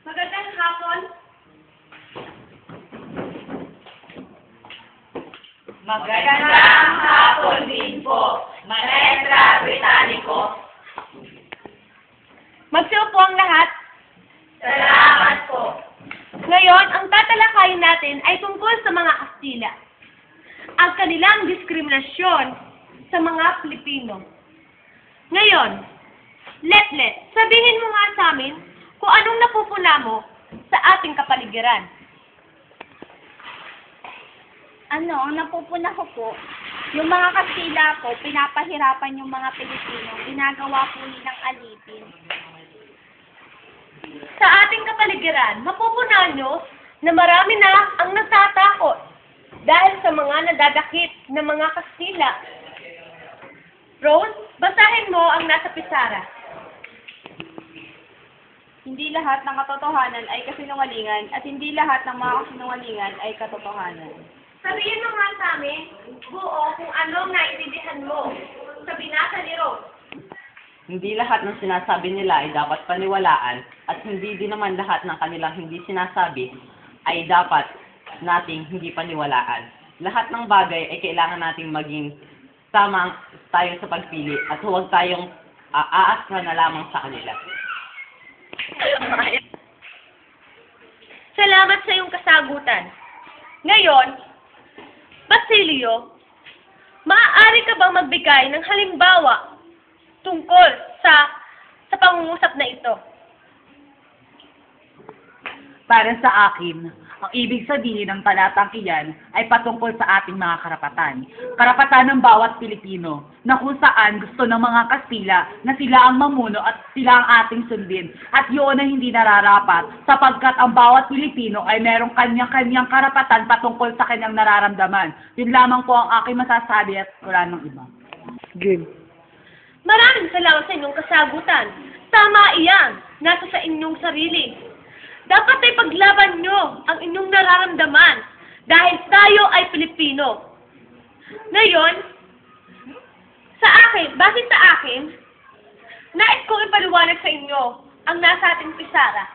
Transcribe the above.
Magandang hapon. Magandang hapon din po, Maestra Britannico. Magsiupo ang lahat. Salamat po. Ngayon, ang tatalakayin natin ay tungkol sa mga Kastila. Ang kanilang diskriminasyon sa mga Pilipino. Ngayon, Letlet, sabihin mo nga sa amin kung anong napupuna mo sa ating kapaligiran. Ang napupuna ko po, yung mga Kastila po, pinapahirapan yung mga Pilipino, ginagawa po nilang alipin. Sa ating kapaligiran, mapupunahan nyo na marami na ang natatakot dahil sa mga nadadakip na mga Kastila. Rose, basahin mo ang nasa pisara. Hindi lahat ng katotohanan ay kasinungalingan at hindi lahat ng mga kasinungalingan ay katotohanan. Sabihin mo nga sa amin, buo kung anong naiintindihan mo sa binasa ni Rose. Hindi lahat ng sinasabi nila ay dapat paniwalaan at hindi din naman lahat ng kanilang hindi sinasabi ay dapat nating hindi paniwalaan. Lahat ng bagay ay kailangan nating maging tama tayo sa pagpili at huwag tayong aasra na lamang sa kanila. Salamat sa iyong kasagutan. Ngayon, Basilio, maaari ka bang magbigay ng halimbawa tungkol sa pangungusap na ito? Para sa akin, ang ibig sabihin ng talatang iyan ay patungkol sa ating mga karapatan. Karapatan ng bawat Pilipino na kung saan gusto ng mga Kastila na sila ang mamuno at sila ang ating sundin. At yun ay hindi nararapat sapagkat ang bawat Pilipino ay merong kanyang-kanyang karapatan patungkol sa kanyang nararamdaman. Yun lamang po ang aking masasabi at wala nang iba. Game. Maraming salamat sa inyong kasagutan. Tama iyan. Nasa sa inyong sarili. Dapat ay paglaban nyo ang inyong nararamdaman dahil tayo ay Pilipino. Ngayon, base sa akin, nais kong ipaliwanag sa inyo ang nasa ating pisara.